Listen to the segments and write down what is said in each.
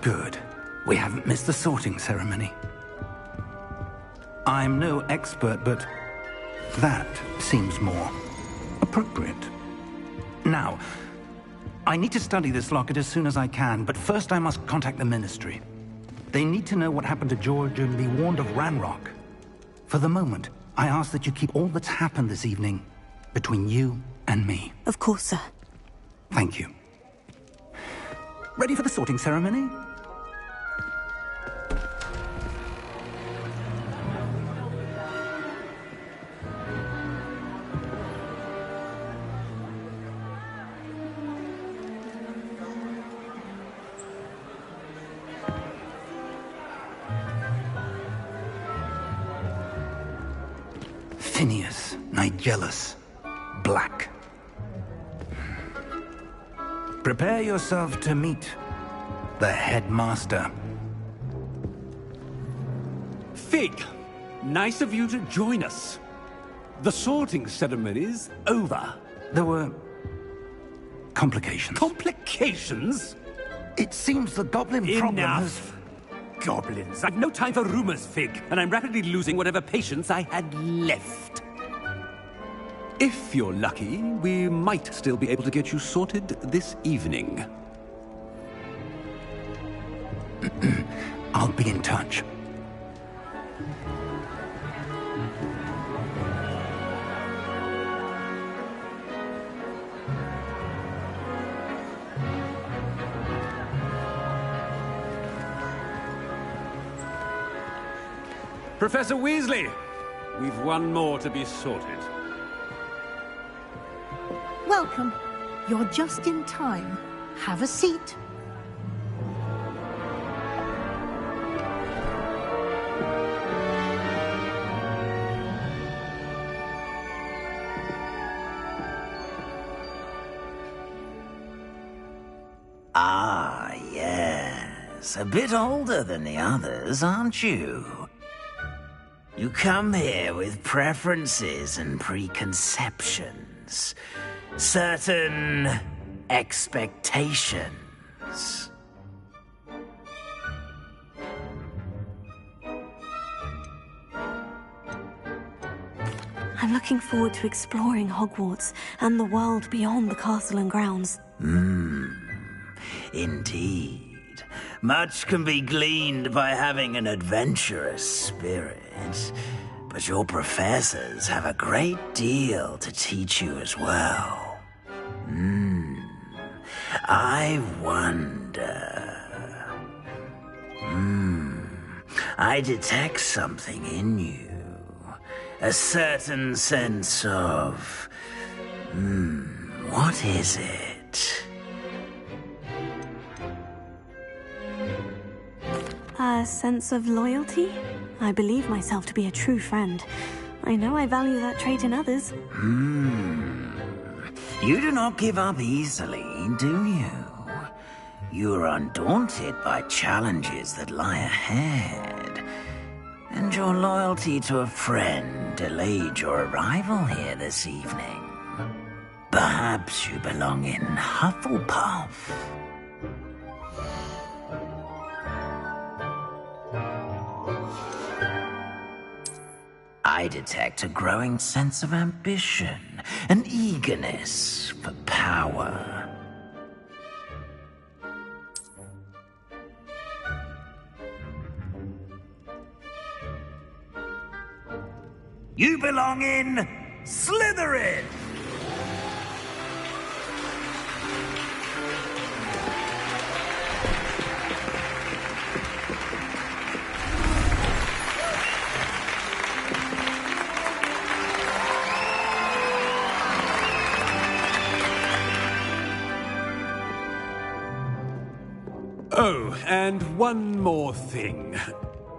Good. We haven't missed the sorting ceremony. I'm no expert, but that seems more appropriate. Now, I need to study this locket as soon as I can, but first I must contact the Ministry. They need to know what happened to George and be warned of Ranrock. For the moment, I ask that you keep all that's happened this evening between you and me. Of course, sir. Thank you. Ready for the sorting ceremony? Phineas, Nigellus, Black. Prepare yourself to meet the headmaster. Fig, nice of you to join us. The sorting ceremony's over. There were complications. Complications? It seems the goblin problem has... Enough! Goblins. I've no time for rumors, Fig, and I'm rapidly losing whatever patience I had left. If you're lucky, we might still be able to get you sorted this evening. I'll be in touch. Professor Weasley, we've one more to be sorted. Welcome. You're just in time. Have a seat. Ah, yes. A bit older than the others, aren't you? You come here with preferences and preconceptions. Certain expectations. I'm looking forward to exploring Hogwarts and the world beyond the castle and grounds. Indeed. Much can be gleaned by having an adventurous spirit. But your professors have a great deal to teach you as well. I wonder... I detect something in you. A certain sense of... what is it? A sense of loyalty? I believe myself to be a true friend. I know I value that trait in others. You do not give up easily, do you? You are undaunted by challenges that lie ahead. And your loyalty to a friend delayed your arrival here this evening. Perhaps you belong in Hufflepuff. I detect a growing sense of ambition, an eagerness for power. You belong in Slytherin! Oh, and one more thing.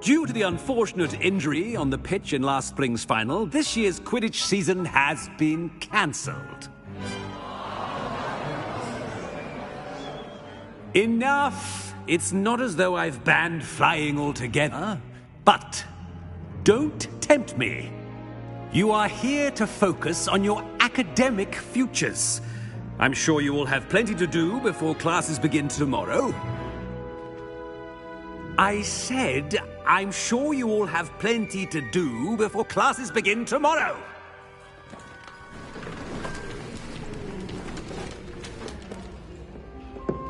Due to the unfortunate injury on the pitch in last spring's final, this year's Quidditch season has been cancelled. Enough! It's not as though I've banned flying altogether, but don't tempt me. You are here to focus on your academic futures. I'm sure you will have plenty to do before classes begin tomorrow. I said, I'm sure you all have plenty to do before classes begin tomorrow.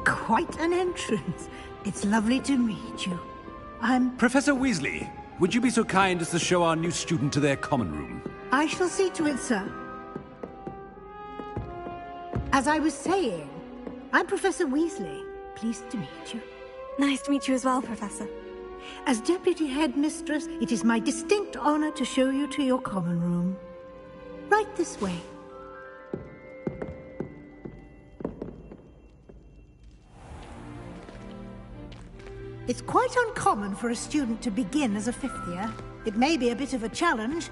Quite an entrance. It's lovely to meet you. Professor Weasley, would you be so kind as to show our new student to their common room? I shall see to it, sir. As I was saying, I'm Professor Weasley. Pleased to meet you. Nice to meet you as well, Professor. As Deputy Headmistress, it is my distinct honor to show you to your common room. Right this way. It's quite uncommon for a student to begin as a fifth year. It may be a bit of a challenge,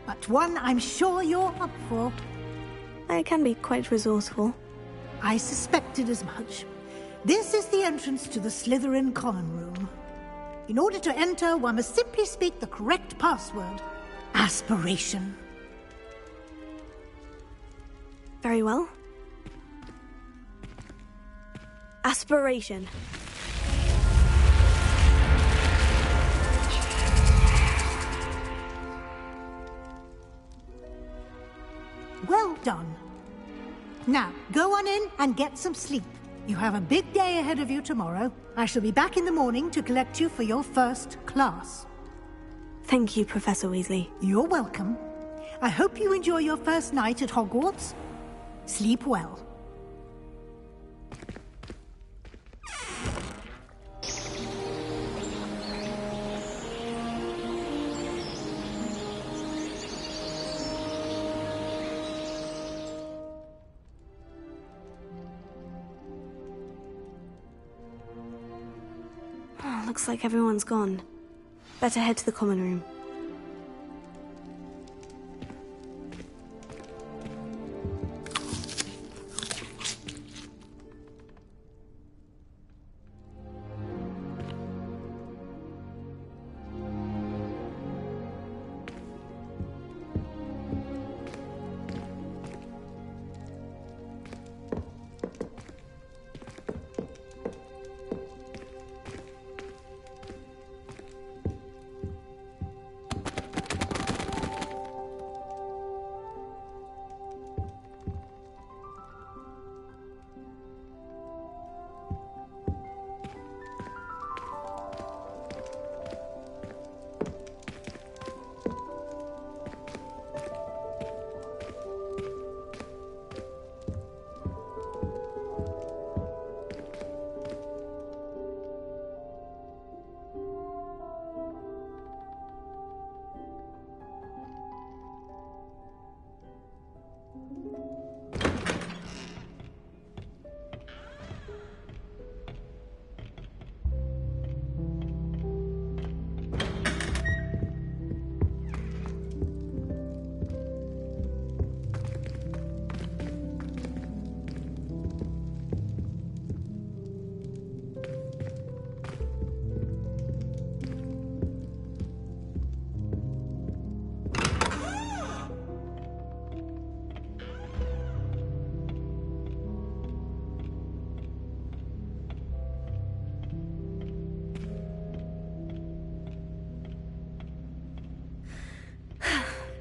but one I'm sure you're up for. I can be quite resourceful. I suspected as much. This is the entrance to the Slytherin common room. In order to enter, one must simply speak the correct password. Aspiration. Very well. Aspiration. Well done. Now, go on in and get some sleep. You have a big day ahead of you tomorrow. I shall be back in the morning to collect you for your first class. Thank you, Professor Weasley. You're welcome. I hope you enjoy your first night at Hogwarts. Sleep well. Looks like everyone's gone. Better head to the common room.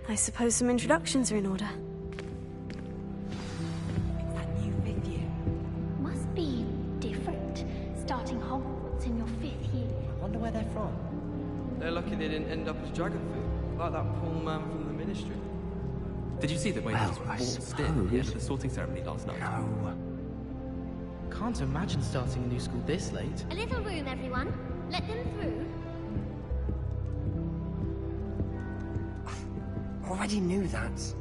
I suppose some introductions are in order. It's that new fifth year. Must be different, starting Hogwarts in your fifth year. I wonder where they're from. They're lucky they didn't end up as dragon food, like that poor man from the Ministry. Did you see the way he was waltzed in at the end of the sorting ceremony last night? No. Can't imagine starting a new school this late. A little room, everyone. Let them through. Already knew that.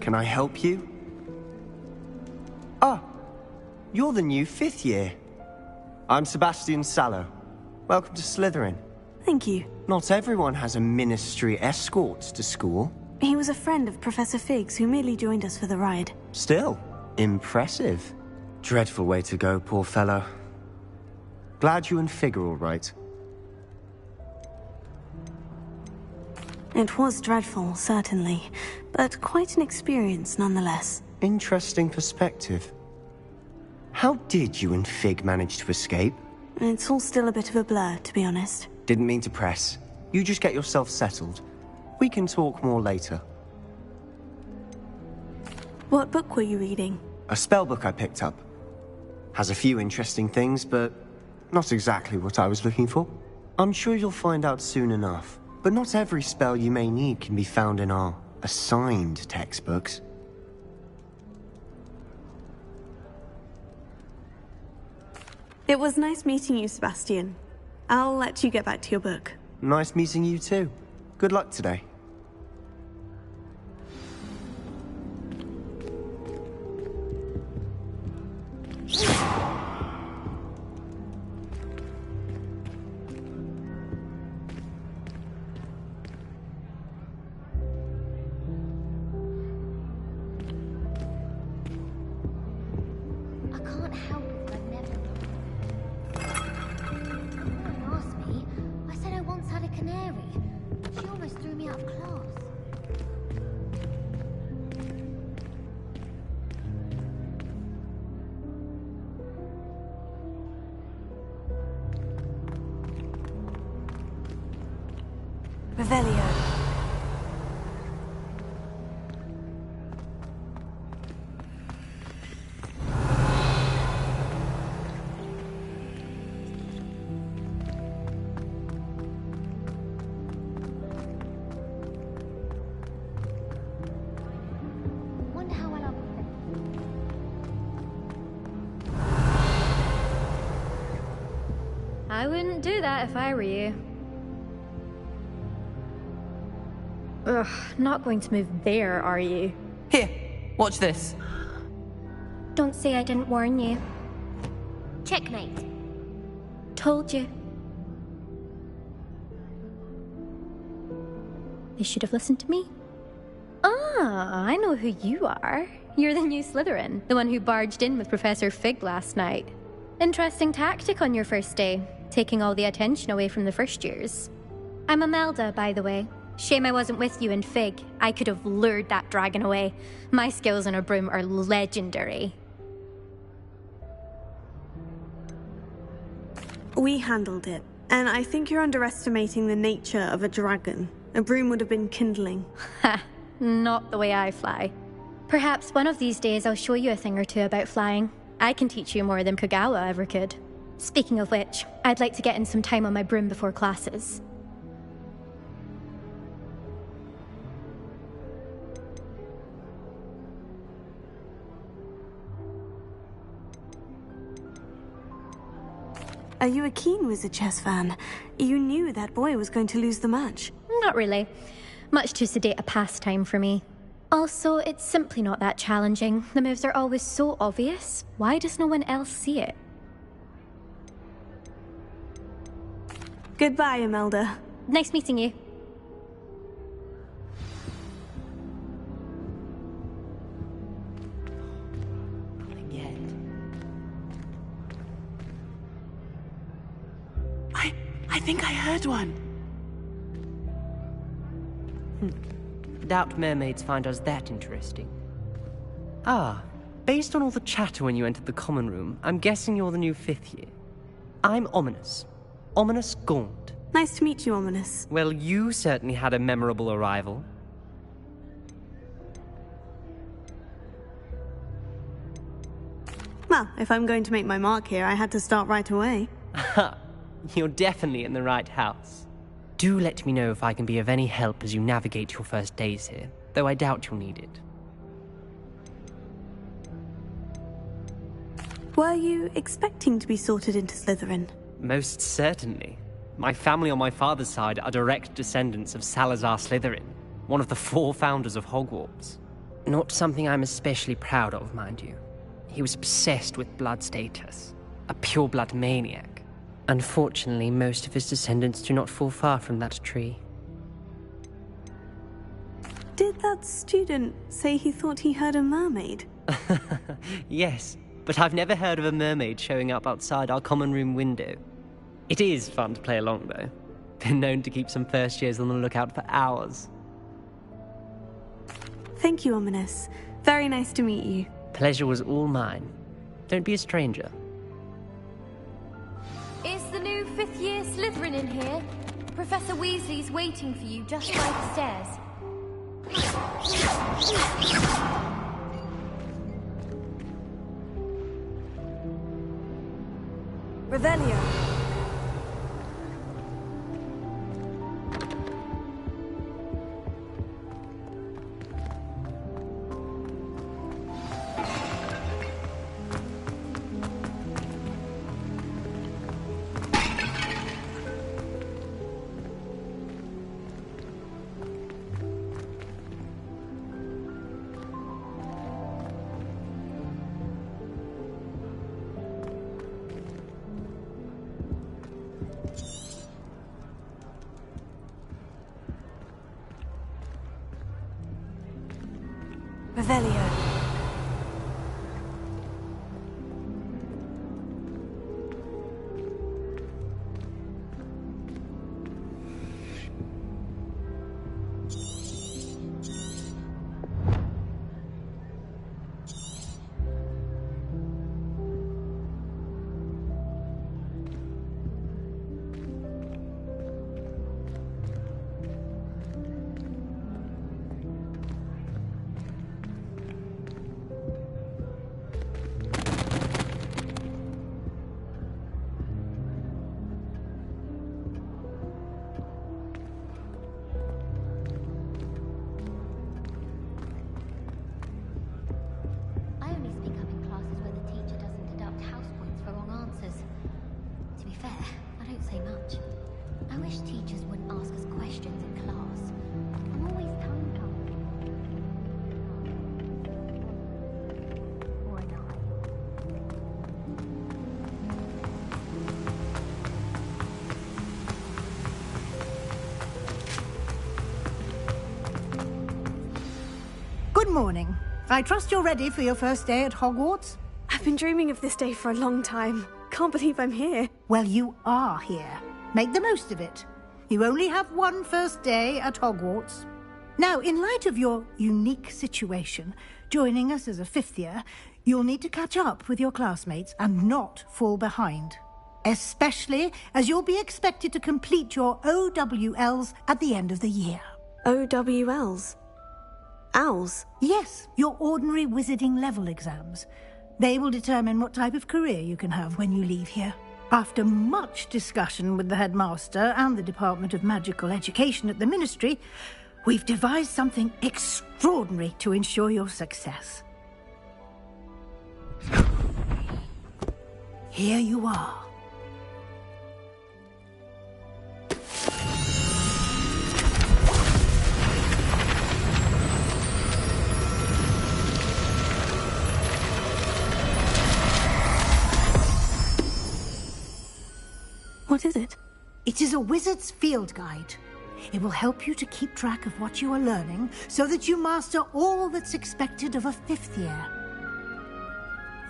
Can I help you? Ah, you're the new fifth year. I'm Sebastian Sallow. Welcome to Slytherin. Thank you. Not everyone has a ministry escort to school. He was a friend of Professor Fig's who merely joined us for the ride. Still, impressive. Dreadful way to go, poor fellow. Glad you and Fig are all right. It was dreadful, certainly, but quite an experience nonetheless. Interesting perspective. How did you and Fig manage to escape? It's all still a bit of a blur, to be honest. Didn't mean to press. You just get yourself settled. We can talk more later. What book were you reading? A spell book I picked up. Has a few interesting things, but not exactly what I was looking for. I'm sure you'll find out soon enough. But not every spell you may need can be found in our assigned textbooks. It was nice meeting you, Sebastian. I'll let you get back to your book. Nice meeting you too. Good luck today. I can't help it, but I've never. No one asked me. I said I once had a canary. She almost threw me out of class. Revelio. Wonder how well I'll be fit. I wouldn't do that if I were you. Ugh, not going to move there, are you? Here, watch this. Don't say I didn't warn you. Checkmate. Told you. They should have listened to me. Ah, I know who you are. You're the new Slytherin, the one who barged in with Professor Fig last night. Interesting tactic on your first day, taking all the attention away from the first years. I'm Imelda, by the way. Shame I wasn't with you in Fig. I could have lured that dragon away. My skills on a broom are legendary. We handled it, and I think you're underestimating the nature of a dragon. A broom would have been kindling. Ha, not the way I fly. Perhaps one of these days I'll show you a thing or two about flying. I can teach you more than Kagawa ever could. Speaking of which, I'd like to get in some time on my broom before classes. Are you a keen Wizard Chess fan? You knew that boy was going to lose the match. Not really. Much too sedate a pastime for me. Also, it's simply not that challenging. The moves are always so obvious. Why does no one else see it? Goodbye, Imelda. Nice meeting you. I think I heard one. Doubt mermaids find us that interesting. Ah, based on all the chatter when you entered the common room, I'm guessing you're the new 5th year. I'm Ominous. Ominous Gaunt. Nice to meet you, Ominous. Well, you certainly had a memorable arrival. Well, if I'm going to make my mark here, I had to start right away. Ha! You're definitely in the right house. Do let me know if I can be of any help as you navigate your first days here, though I doubt you'll need it. Were you expecting to be sorted into Slytherin? Most certainly. My family on my father's side are direct descendants of Salazar Slytherin, one of the 4 founders of Hogwarts. Not something I'm especially proud of, mind you. He was obsessed with blood status, a pure-blood maniac. Unfortunately, most of his descendants do not fall far from that tree. Did that student say he thought he heard a mermaid? Yes, but I've never heard of a mermaid showing up outside our common room window. It is fun to play along, though. Been known to keep some first years on the lookout for hours. Thank you, Ominous. Very nice to meet you. Pleasure was all mine. Don't be a stranger. Is the new fifth-year Slytherin in here? Professor Weasley's waiting for you just by the stairs. Revelio. Revelio. I only speak up in classes where the teacher doesn't deduct house points for wrong answers. To be fair, I don't say much. I wish teachers wouldn't ask us questions in class. I'm always tongue-tied. Or not. Good morning. I trust you're ready for your first day at Hogwarts? I've been dreaming of this day for a long time. Can't believe I'm here. Well, you are here. Make the most of it. You only have one first day at Hogwarts. Now, in light of your unique situation, joining us as a fifth year, you'll need to catch up with your classmates and not fall behind. Especially as you'll be expected to complete your OWLs at the end of the year. OWLs? Owls? Yes, your ordinary wizarding level exams. They will determine what type of career you can have when you leave here. After much discussion with the headmaster and the Department of Magical Education at the Ministry, we've devised something extraordinary to ensure your success. Here you are. What is it? It is a wizard's field guide. It will help you to keep track of what you are learning so that you master all that's expected of a fifth year.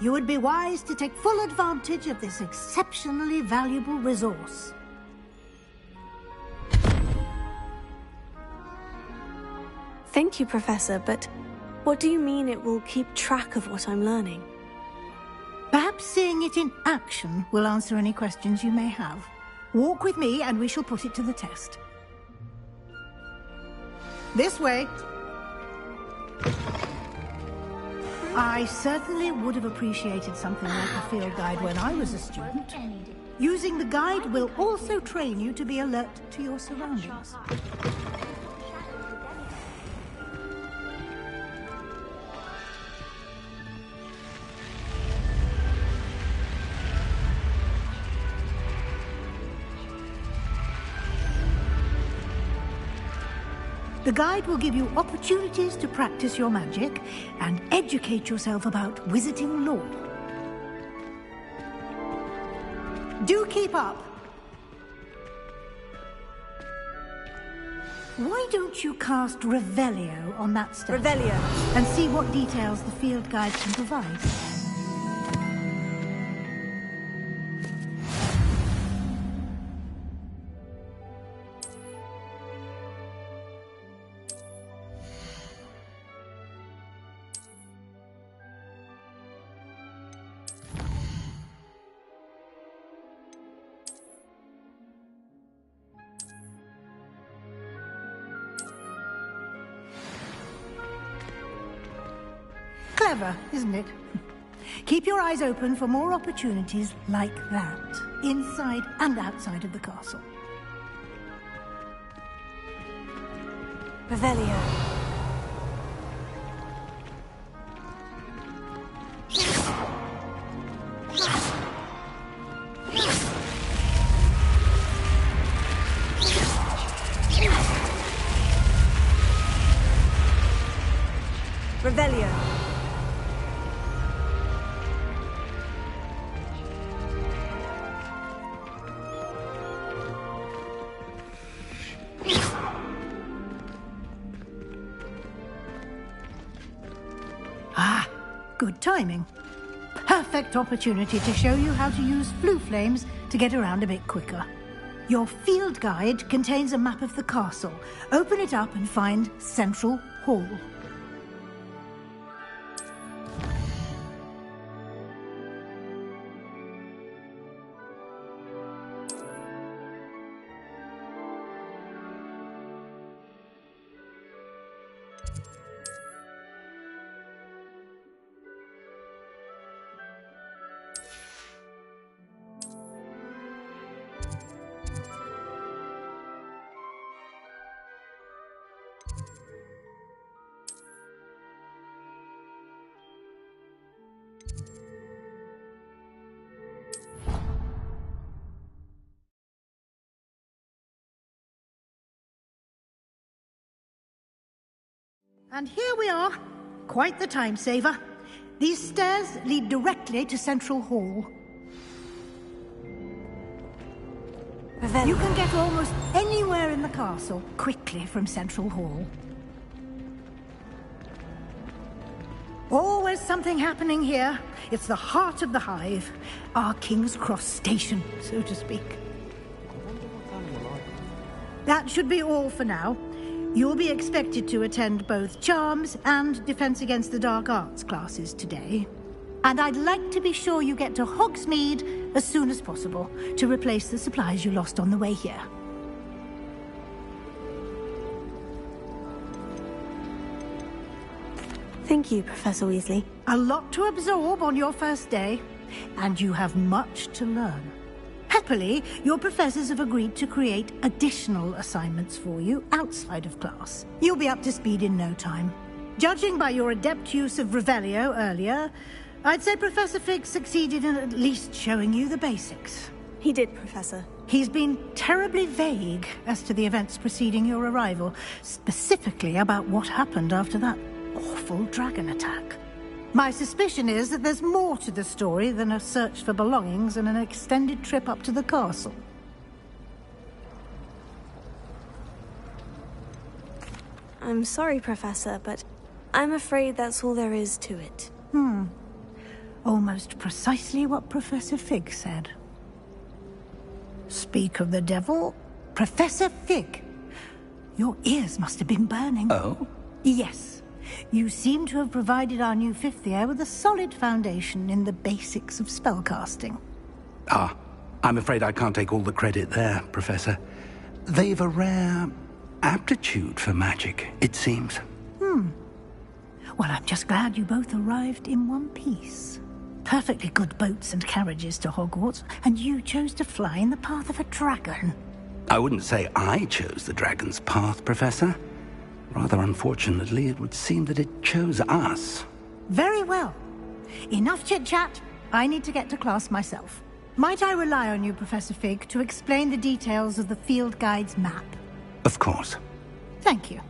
You would be wise to take full advantage of this exceptionally valuable resource. Thank you, Professor, but what do you mean it will keep track of what I'm learning? Perhaps seeing it in action will answer any questions you may have. Walk with me and we shall put it to the test. This way. I certainly would have appreciated something like a field guide when I was a student. Using the guide will also train you to be alert to your surroundings. The guide will give you opportunities to practice your magic and educate yourself about wizarding lore. Do keep up. Why don't you cast Revelio on that step? Revelio. And see what details the field guide can provide. Clever, isn't it? Keep your eyes open for more opportunities like that, inside and outside of the castle. Revelio. Revelio. Ah, good timing. Perfect opportunity to show you how to use flue flames to get around a bit quicker. Your field guide contains a map of the castle. Open it up and find Central Hall. And here we are. Quite the time saver. These stairs lead directly to Central Hall. You can get almost anywhere in the castle quickly from Central Hall. Always something happening here. It's the heart of the hive. Our King's Cross station, so to speak. That should be all for now. You'll be expected to attend both Charms and Defense Against the Dark Arts classes today. And I'd like to be sure you get to Hogsmeade as soon as possible to replace the supplies you lost on the way here. Thank you, Professor Weasley. A lot to absorb on your first day, and you have much to learn. Happily, your professors have agreed to create additional assignments for you outside of class. You'll be up to speed in no time. Judging by your adept use of Revelio earlier, I'd say Professor Fig succeeded in at least showing you the basics. He did, Professor. He's been terribly vague as to the events preceding your arrival, specifically about what happened after that awful dragon attack. My suspicion is that there's more to the story than a search for belongings and an extended trip up to the castle. I'm sorry, Professor, but I'm afraid that's all there is to it. Almost precisely what Professor Fig said. Speak of the devil, Professor Fig. Your ears must have been burning. Oh? Yes. You seem to have provided our new fifth year with a solid foundation in the basics of spellcasting. Ah, I'm afraid I can't take all the credit there, Professor. They've a rare aptitude for magic, it seems. Well, I'm just glad you both arrived in one piece. Perfectly good boats and carriages to Hogwarts, and you chose to fly in the path of a dragon. I wouldn't say I chose the dragon's path, Professor. Rather unfortunately, it would seem that it chose us. Very well. Enough chit-chat. I need to get to class myself. Might I rely on you, Professor Fig, to explain the details of the field guide's map? Of course. Thank you.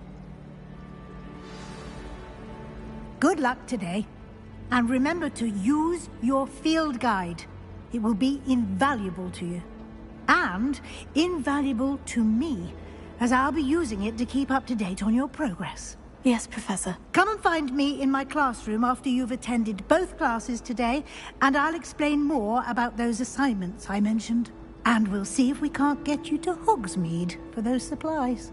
Good luck today. And remember to use your field guide. It will be invaluable to you. And invaluable to me, as I'll be using it to keep up to date on your progress. Yes, Professor. Come and find me in my classroom after you've attended both classes today, and I'll explain more about those assignments I mentioned. And we'll see if we can't get you to Hogsmeade for those supplies.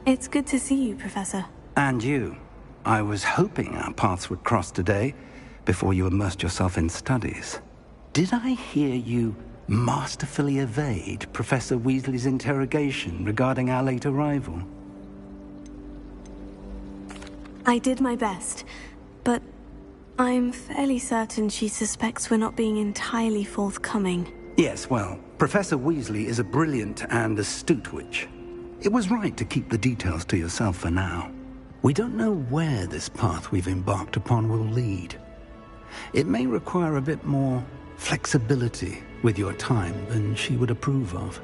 It's good to see you, Professor. And you. I was hoping our paths would cross today, before you immersed yourself in studies. Did I hear you masterfully evade Professor Weasley's interrogation regarding our late arrival? I did my best, but I'm fairly certain she suspects we're not being entirely forthcoming. Yes, well, Professor Weasley is a brilliant and astute witch. It was right to keep the details to yourself for now. We don't know where this path we've embarked upon will lead. It may require a bit more flexibility with your time than she would approve of.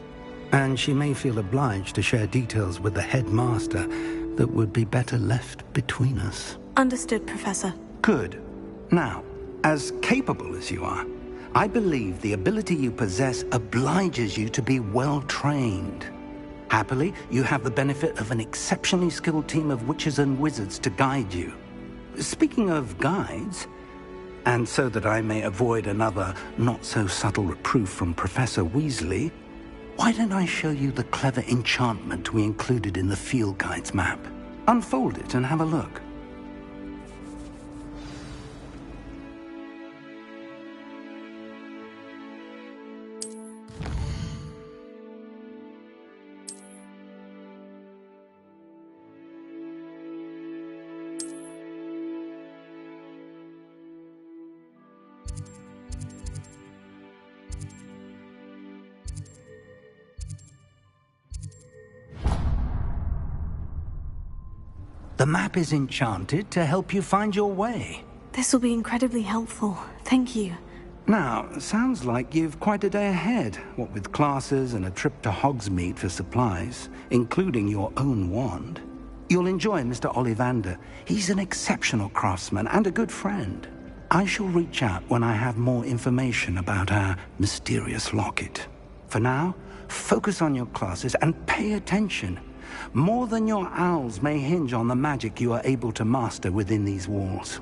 And she may feel obliged to share details with the headmaster that would be better left between us. Understood, Professor. Good. Now, as capable as you are, I believe the ability you possess obliges you to be well trained. Happily, you have the benefit of an exceptionally skilled team of witches and wizards to guide you. Speaking of guides, and so that I may avoid another not-so-subtle reproof from Professor Weasley, why don't I show you the clever enchantment we included in the field guide's map? Unfold it and have a look. The map is enchanted to help you find your way. This will be incredibly helpful. Thank you. Now, sounds like you've quite a day ahead, what with classes and a trip to Hogsmeade for supplies, including your own wand. You'll enjoy Mr. Ollivander. He's an exceptional craftsman and a good friend. I shall reach out when I have more information about our mysterious locket. For now, focus on your classes and pay attention. More than your owls may hinge on the magic you are able to master within these walls.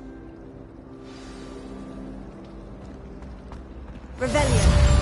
Revelio.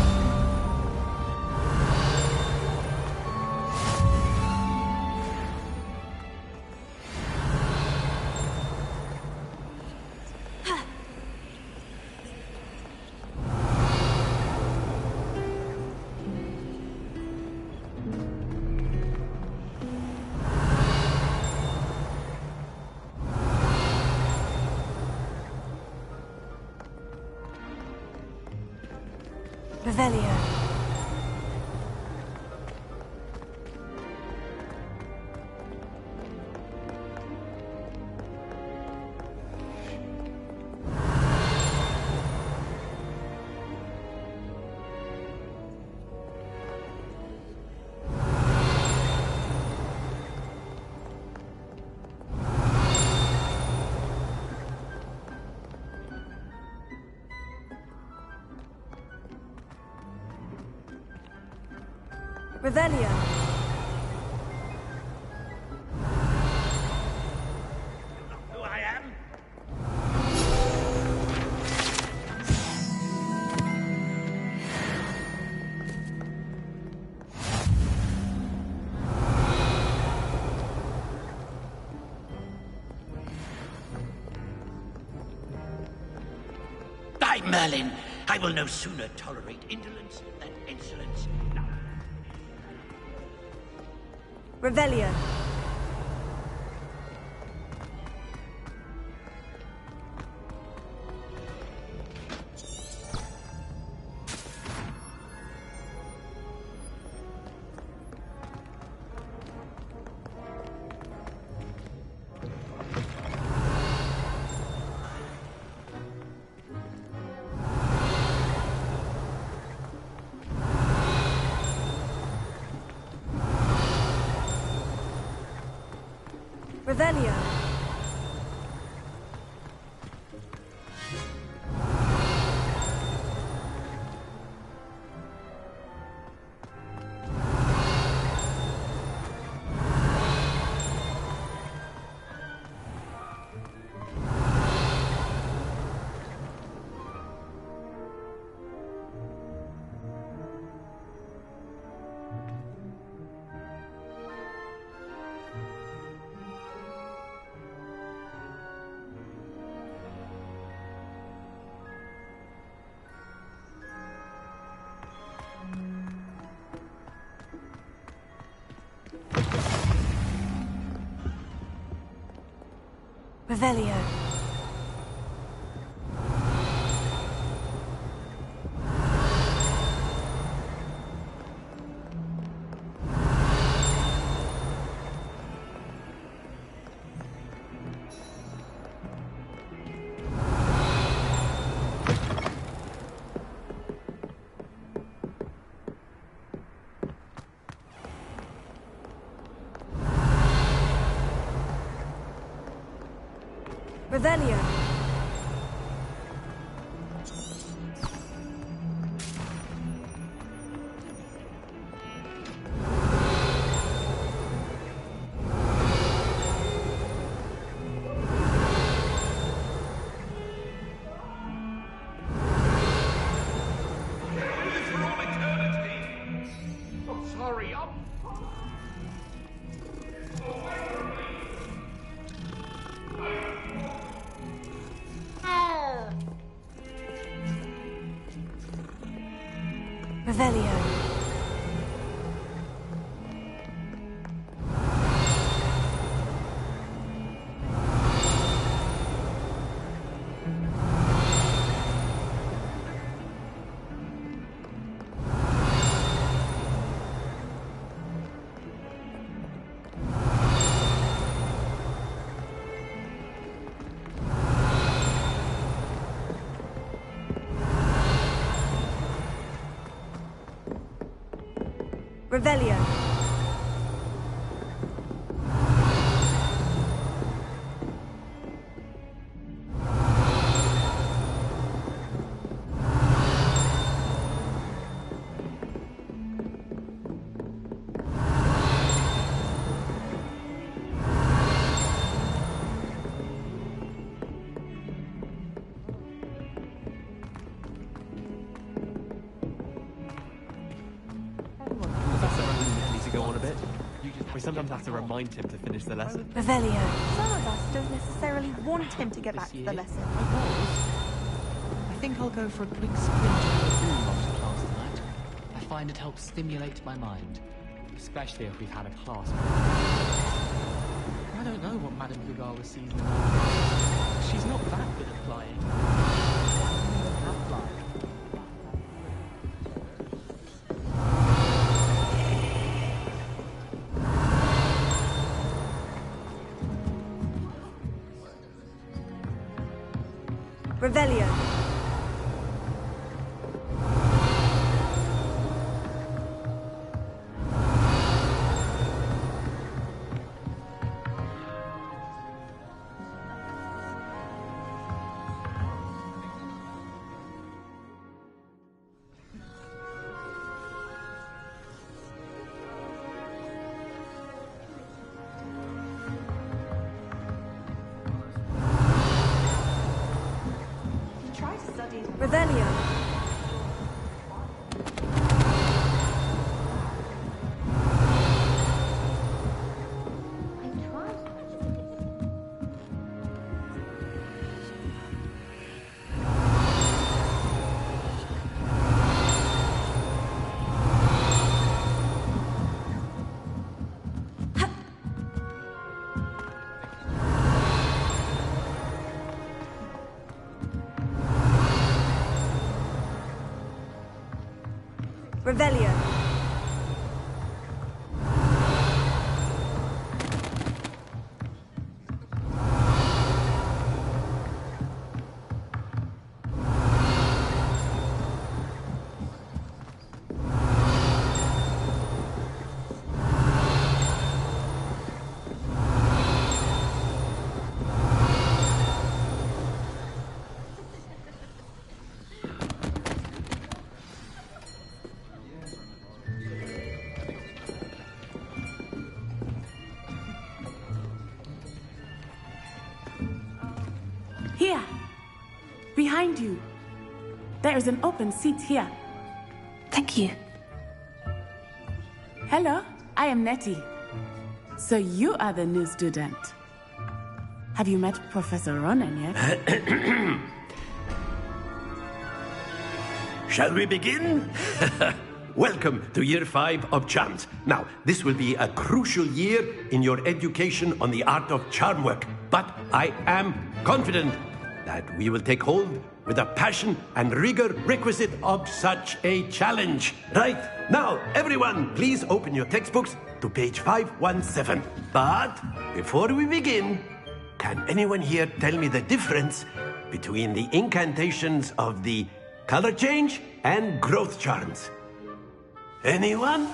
Revelio. Revelio. Who I am? By Merlin, I will no sooner tolerate indolence than insolence. Revelio. Revelio. Revelio. Revelio. Revelio. Revelio. We sometimes have to remind him to finish the lesson. Revelio. Some of us don't necessarily want him to get back to the lesson. I think I'll go for a quick sprint to the room after class tonight. I find it helps stimulate my mind, especially if we've had a class. I don't know what Madame Kugawa sees in her. She's not that good at flying. Revelio. Revelio. Revelio. Here! Behind you! There is an open seat here. Thank you. Hello, I am Nettie. So you are the new student. Have you met Professor Ronan yet? Shall we begin? welcome to Year 5 of Charms. Now, this will be a crucial year in your education on the art of charm work, but I am confident that we will take hold with the passion and rigor requisite of such a challenge. Right, now, everyone, please open your textbooks to page 517. But before we begin, can anyone here tell me the difference between the incantations of the color change and growth charms? Anyone?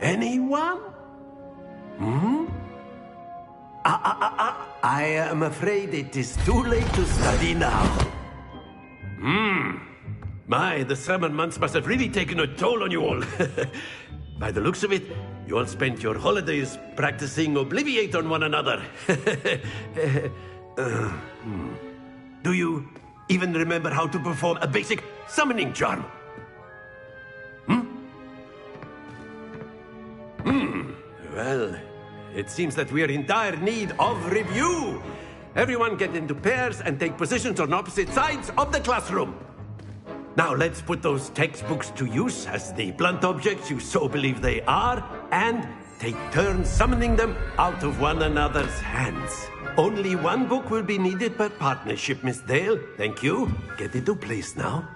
Anyone? I am afraid it is too late to study now. My, the summer months must have really taken a toll on you all. By the looks of it, you all spent your holidays practicing Obliviate on one another. Do you even remember how to perform a basic summoning charm? Well, it seems that we are in dire need of review. Everyone get into pairs and take positions on opposite sides of the classroom. Now let's put those textbooks to use as the blunt objects you so believe they are, and take turns summoning them out of one another's hands. Only one book will be needed per partnership, Miss Dale. Thank you. Get into place now.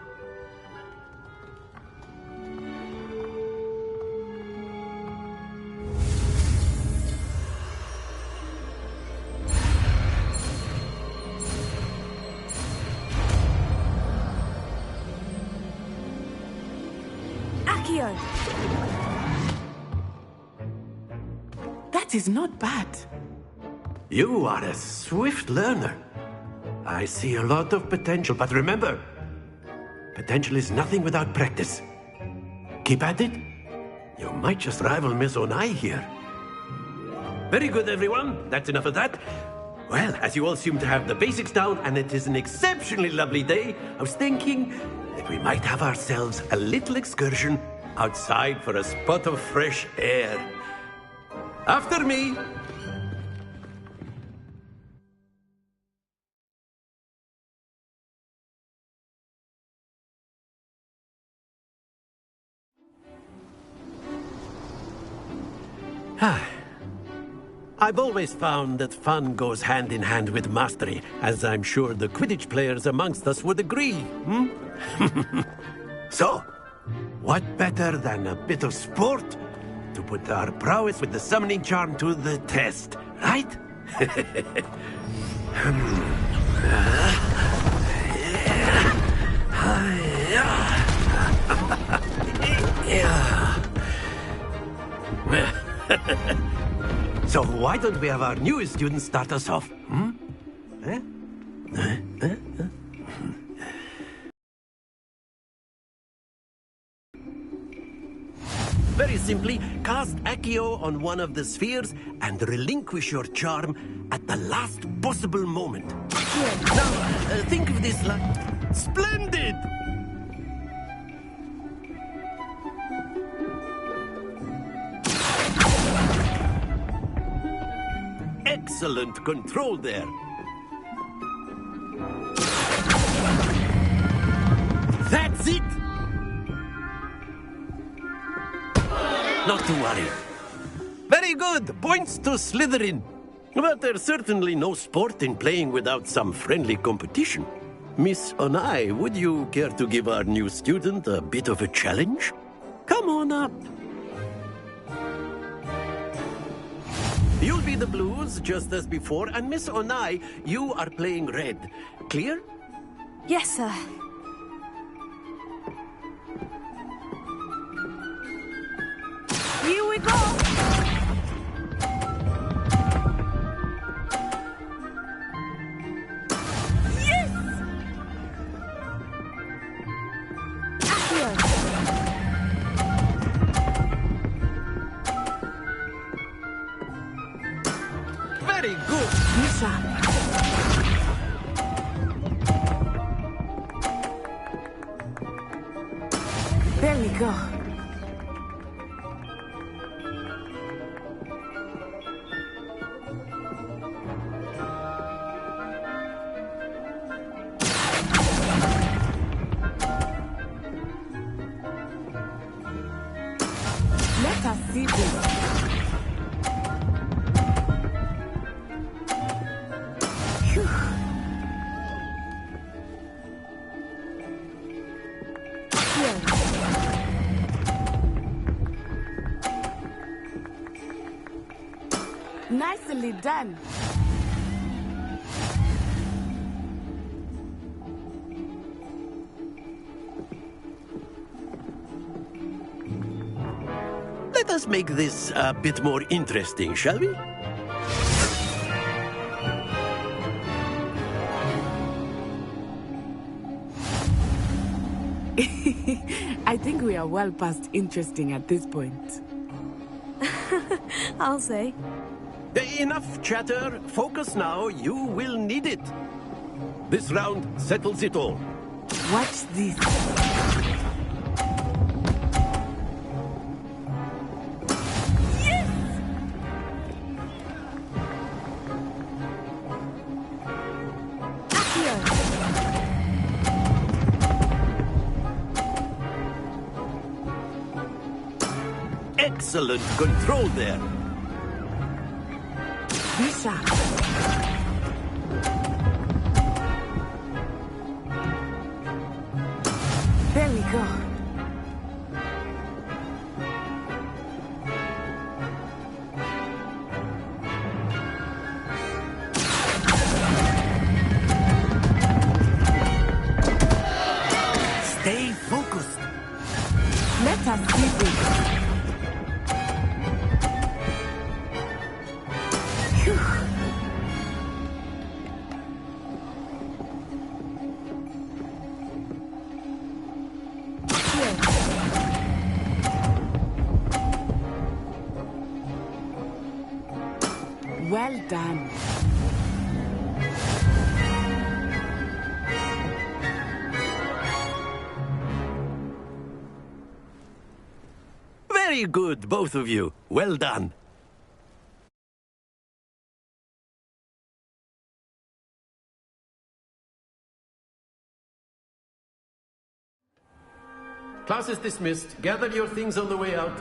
That is not bad. You are a swift learner. I see a lot of potential, but remember, potential is nothing without practice. Keep at it. You might just rival Miss Onai here. Very good, everyone. That's enough of that. Well, as you all seem to have the basics down, and it is an exceptionally lovely day, I was thinking that we might have ourselves a little excursion outside for a spot of fresh air. After me. I've always found that fun goes hand in hand with mastery, as I'm sure the Quidditch players amongst us would agree. So, what better than a bit of sport to put our prowess with the summoning charm to the test, right? So why don't we have our newest student start us off? Very simply, cast Accio on one of the spheres and relinquish your charm at the last possible moment. Now, think of this like... Splendid! Excellent control there. That's it! Not to worry. Very good. Points to Slytherin. But there's certainly no sport in playing without some friendly competition. Miss Onai, would you care to give our new student a bit of a challenge? Come on up. You'll be the blues, just as before, and Miss Onai, you are playing red. Clear? Yes, sir. Here we go! Yes! Accio! Very good, Misha. There we go. Let us see this. Nicely done. Let us make this a bit more interesting, shall we? I think we are well past interesting at this point. I'll say. Enough chatter. Focus now. You will need it. This round settles it all. Watch this. Excellent control there. Be sharp. There we go. Stay focused. Let us see this. Well done. Very good, both of you. Well done. Class is dismissed. Gather your things on the way out.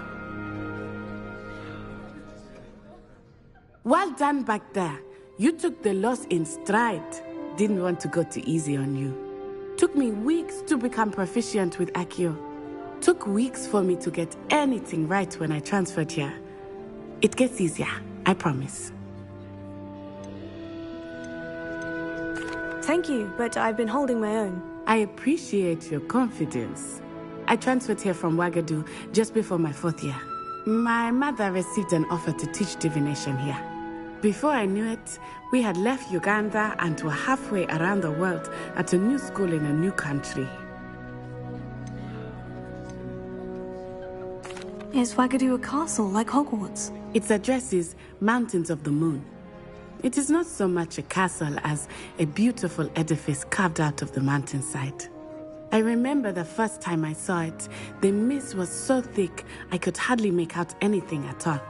Well done back there. You took the loss in stride. Didn't want to go too easy on you. Took me weeks to become proficient with Accio. Took weeks for me to get anything right when I transferred here. It gets easier, I promise. Thank you, but I've been holding my own. I appreciate your confidence. I transferred here from Ouagadougou just before my 4th year. My mother received an offer to teach divination here. Before I knew it, we had left Uganda and were halfway around the world at a new school in a new country. Is Ouagadougou a castle like Hogwarts? Its address is Mountains of the Moon. It is not so much a castle as a beautiful edifice carved out of the mountainside. I remember the first time I saw it, the mist was so thick I could hardly make out anything at all.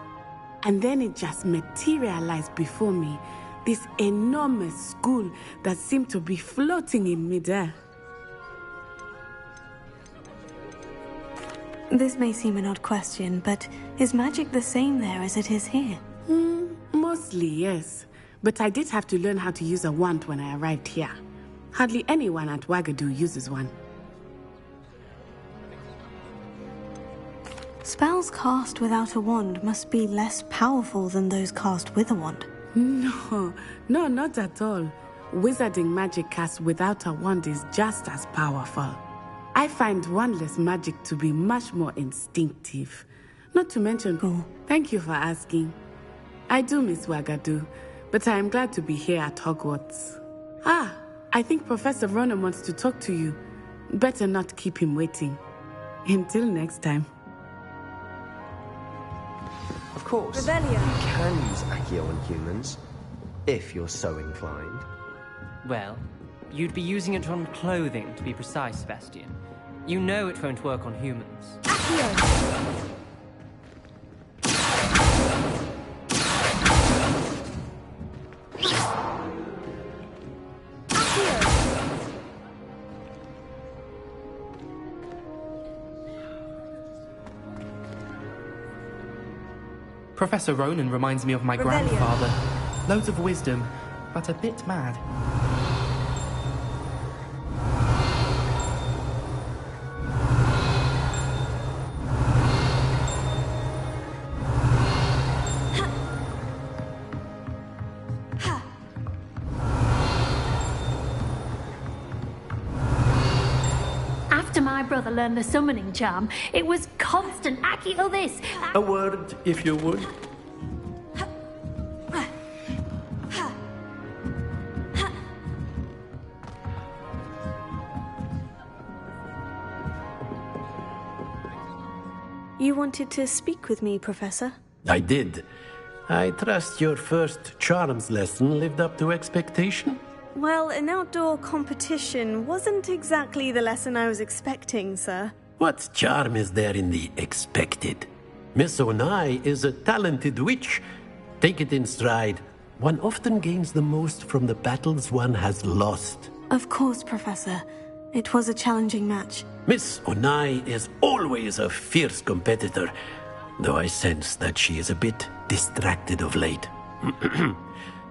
And then it just materialized before me, this enormous school that seemed to be floating in midair. This may seem an odd question, but is magic the same there as it is here? Mostly, yes. But I did have to learn how to use a wand when I arrived here. Hardly anyone at Ouagadougou uses one. Spells cast without a wand must be less powerful than those cast with a wand. No, not at all. Wizarding magic cast without a wand is just as powerful. I find wandless magic to be much more instinctive. Not to mention, thank you for asking. I do miss Ouagadougou, but I am glad to be here at Hogwarts. I think Professor Ronan wants to talk to you. Better not keep him waiting. Until next time. Of course, Rebellion. you can use Accio on humans, if you're so inclined. Well, you'd be using it on clothing, to be precise, Sebastian. You know it won't work on humans. Professor Ronan reminds me of my Rebellion. grandfather. Loads of wisdom, but a bit mad. After my brother learned the summoning charm, it was constant Akio this. A word, if you would. You wanted to speak with me, Professor? I did. I trust your first charms lesson lived up to expectation? Well, an outdoor competition wasn't exactly the lesson I was expecting, sir. What charm is there in the expected? Miss Onai is a talented witch. Take it in stride. One often gains the most from the battles one has lost. Of course, Professor. It was a challenging match. Miss Onai is always a fierce competitor, though I sense that she is a bit distracted of late.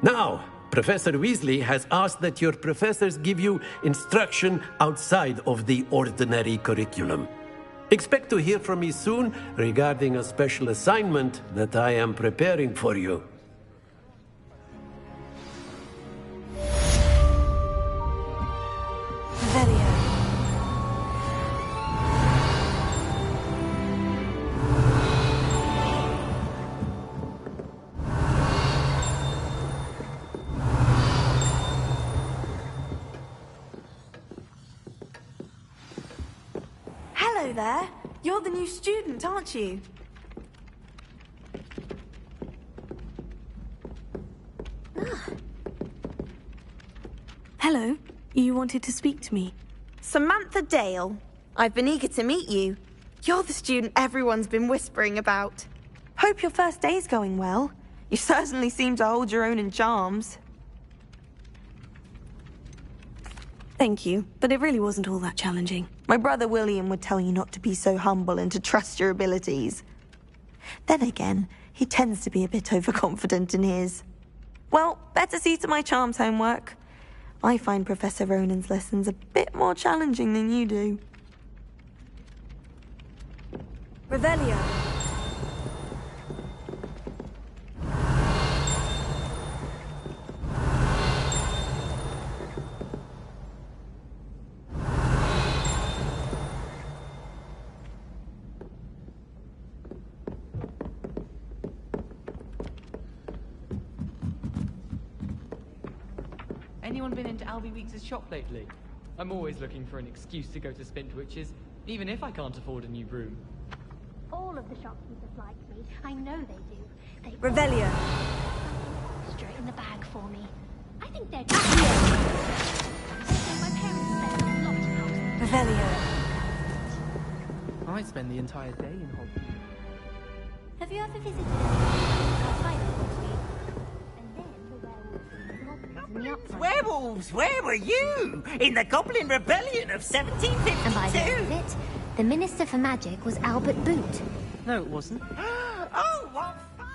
Now, Professor Weasley has asked that your professors give you instruction outside of the ordinary curriculum. Expect to hear from me soon regarding a special assignment that I am preparing for you. Hello there. You're the new student, aren't you? Hello. You wanted to speak to me? Samantha Dale. I've been eager to meet you. You're the student everyone's been whispering about. Hope your first day's going well. You certainly seem to hold your own in charms. Thank you, but it really wasn't all that challenging. My brother William would tell you not to be so humble and to trust your abilities. Then again, he tends to be a bit overconfident in his. Well, better see to my charms homework. I find Professor Ronan's lessons a bit more challenging than you do. Revelio. Anyone been into Albie Weeks' shop lately? I'm always looking for an excuse to go to Spintwitch's, even if I can't afford a new broom. All of the shopkeepers like me. I know they do. They Revelio. Straight in the bag for me. I think they're good. My parents spent a lot of hours. Revelio. I spend the entire day in Hogwarts. Have you ever visited any Werewolves, where were you? In the Goblin Rebellion of 1752? And by the end of it, the Minister for Magic was Albert Boot. No, it wasn't. Oh, what fun!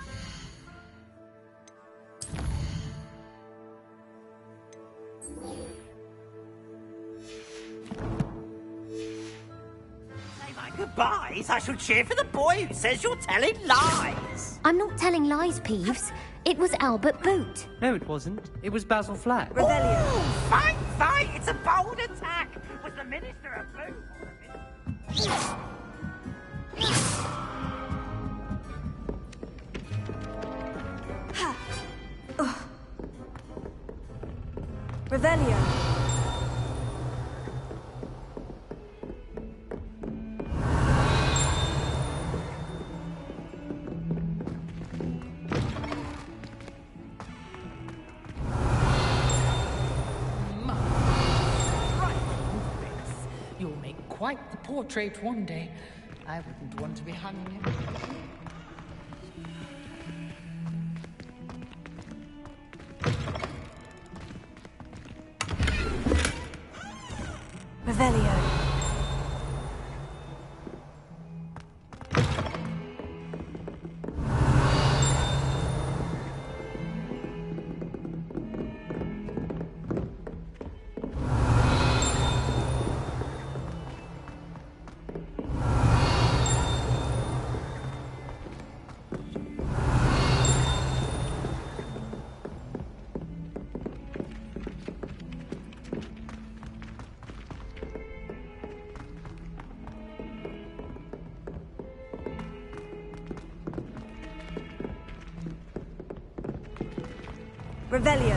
Say my goodbyes. I shall cheer for the boy who says you're telling lies. I'm not telling lies, Peeves. It was Albert Boot. No, it wasn't. It was Basil Flack. Revelio. Ooh, fight, fight! It's a bold attack. Was the Minister of Boot? Revelio. You'll make quite the portrait one day. I wouldn't want to be hanging him. Revelio. Revelio.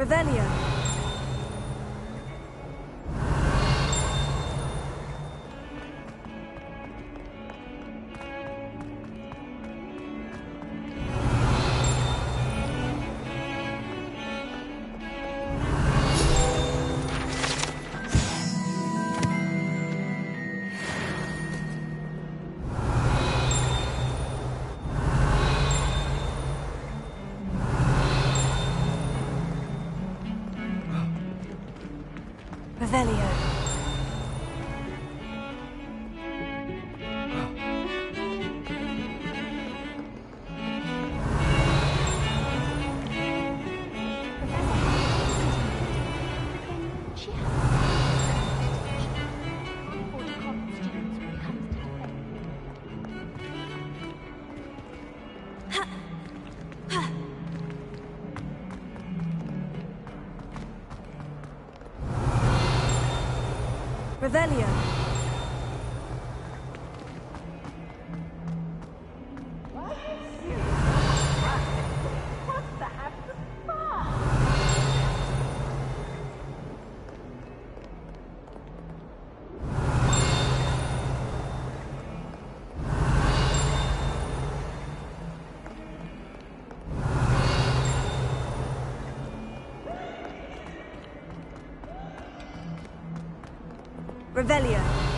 Revelio. Revelio. Revelio. Revelio.